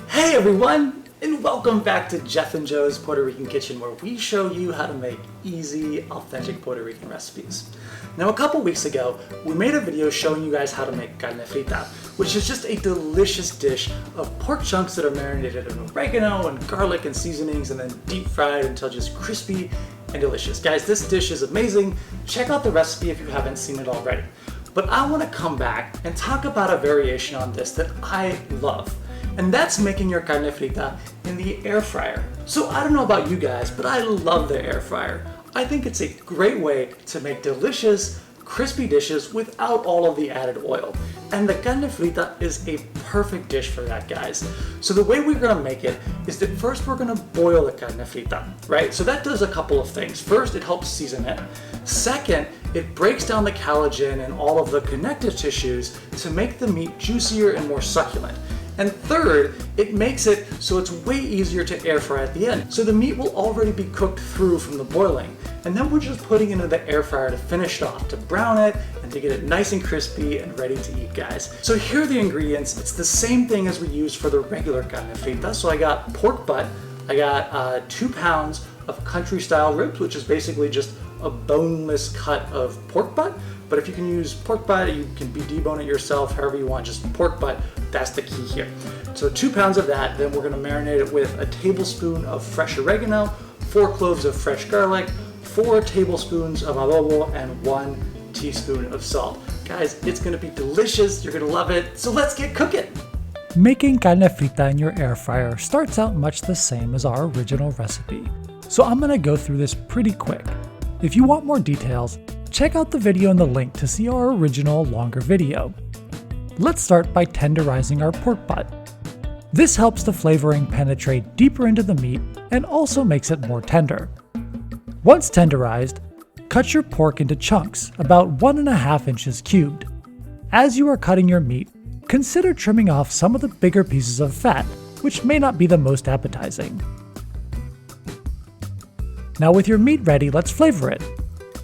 Hey everyone, and welcome back to Jeff and Joe's Puerto Rican Kitchen, where we show you how to make easy, authentic Puerto Rican recipes. Now, a couple weeks ago, we made a video showing you guys how to make carne frita, which is just a delicious dish of pork chunks that are marinated in oregano and garlic and seasonings and then deep fried until just crispy and delicious. Guys, this dish is amazing. Check out the recipe if you haven't seen it already. But I want to come back and talk about a variation on this that I love. And that's making your carne frita in the air fryer. So I don't know about you guys, but I love the air fryer. I think it's a great way to make delicious, crispy dishes without all of the added oil. And the carne frita is a perfect dish for that, guys. So the way we're gonna make it is that first we're gonna boil the carne frita, right? So that does a couple of things. First, it helps season it. Second, it breaks down the collagen and all of the connective tissues to make the meat juicier and more succulent. And third, it makes it so it's way easier to air fry at the end. So the meat will already be cooked through from the boiling. And then we're just putting it into the air fryer to finish it off, to brown it and to get it nice and crispy and ready to eat, guys. So here are the ingredients. It's the same thing as we use for the regular carne frita. So I got pork butt, I got 2 pounds of country style ribs, which is basically just a boneless cut of pork butt. But if you can use pork butt, you can debone it yourself, however you want, just pork butt, that's the key here. So 2 pounds of that, then we're gonna marinate it with a tablespoon of fresh oregano, 4 cloves of fresh garlic, 4 tablespoons of adobo, and 1 teaspoon of salt. Guys, it's gonna be delicious, you're gonna love it, so let's get cooking. Making carne frita in your air fryer starts out much the same as our original recipe. So I'm gonna go through this pretty quick. If you want more details, check out the video in the link to see our original longer video. Let's start by tenderizing our pork butt. This helps the flavoring penetrate deeper into the meat and also makes it more tender. Once tenderized, cut your pork into chunks about 1.5 inches cubed. As you are cutting your meat, consider trimming off some of the bigger pieces of fat, which may not be the most appetizing. Now with your meat ready, let's flavor it.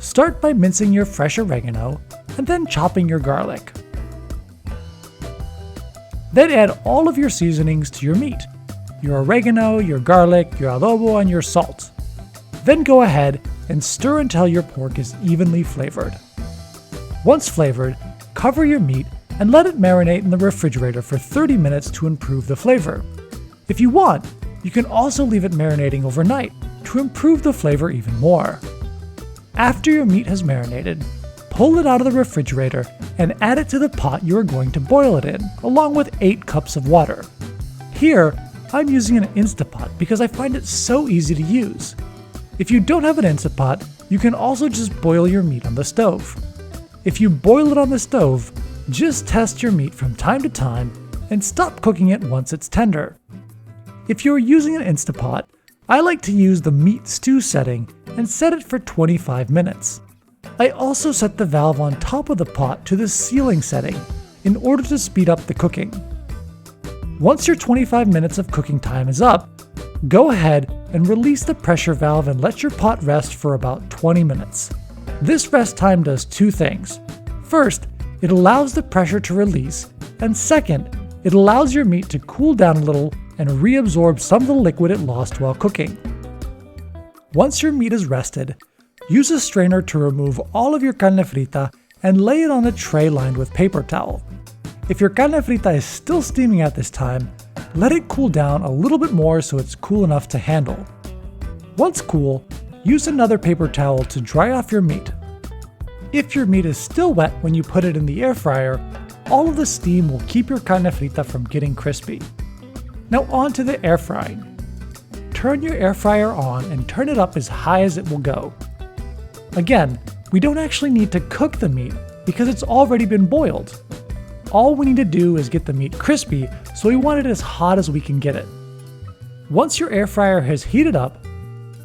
Start by mincing your fresh oregano and then chopping your garlic. Then add all of your seasonings to your meat, your oregano, your garlic, your adobo, and your salt. Then go ahead and stir until your pork is evenly flavored. Once flavored, cover your meat and let it marinate in the refrigerator for 30 minutes to improve the flavor. If you want, you can also leave it marinating overnight to improve the flavor even more. After your meat has marinated, pull it out of the refrigerator and add it to the pot you are going to boil it in, along with 8 cups of water. Here, I'm using an Instapot because I find it so easy to use. If you don't have an Instapot, you can also just boil your meat on the stove. If you boil it on the stove, just test your meat from time to time and stop cooking it once it's tender. If you're using an Instapot, I like to use the meat stew setting and set it for 25 minutes. I also set the valve on top of the pot to the sealing setting in order to speed up the cooking. Once your 25 minutes of cooking time is up, go ahead and release the pressure valve and let your pot rest for about 20 minutes. This rest time does 2 things. First, it allows the pressure to release, and second, it allows your meat to cool down a little and reabsorb some of the liquid it lost while cooking. Once your meat is rested, use a strainer to remove all of your carne frita and lay it on a tray lined with paper towel. If your carne frita is still steaming at this time, let it cool down a little bit more so it's cool enough to handle. Once cool, use another paper towel to dry off your meat. If your meat is still wet when you put it in the air fryer, all of the steam will keep your carne frita from getting crispy. Now on to the air frying. Turn your air fryer on and turn it up as high as it will go. Again, we don't actually need to cook the meat because it's already been boiled. All we need to do is get the meat crispy, so we want it as hot as we can get it. Once your air fryer has heated up,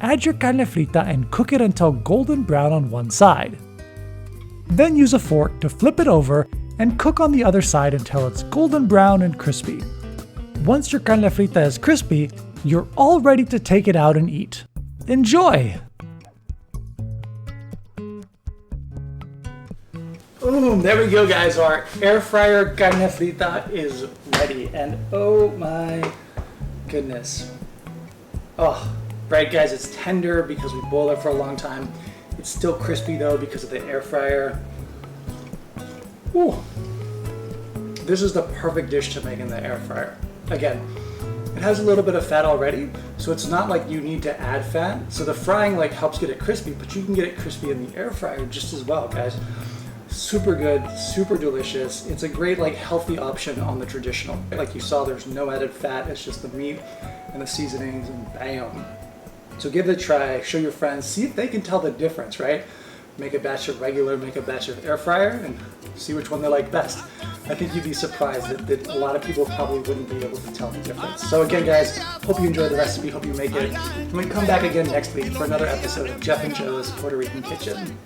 add your carne frita and cook it until golden brown on one side. Then use a fork to flip it over and cook on the other side until it's golden brown and crispy. Once your carne frita is crispy, you're all ready to take it out and eat. Enjoy! Boom, there we go guys, our air fryer carne frita is ready, and oh my goodness. Oh, right guys, it's tender because we boiled it for a long time. It's still crispy though because of the air fryer. Ooh. This is the perfect dish to make in the air fryer. Again, it has a little bit of fat already, so it's not like you need to add fat. So the frying like helps get it crispy, but you can get it crispy in the air fryer just as well, guys. Super good, super delicious. It's a great like healthy option on the traditional. Like you saw, there's no added fat. It's just the meat and the seasonings, and bam. So give it a try, show your friends, see if they can tell the difference, right? Make a batch of regular, make a batch of air fryer, and see which one they like best. I think you'd be surprised that a lot of people probably wouldn't be able to tell the difference. So again guys, hope you enjoy the recipe, hope you make it. And we come back again next week for another episode of Jeff and Joe's Puerto Rican Kitchen.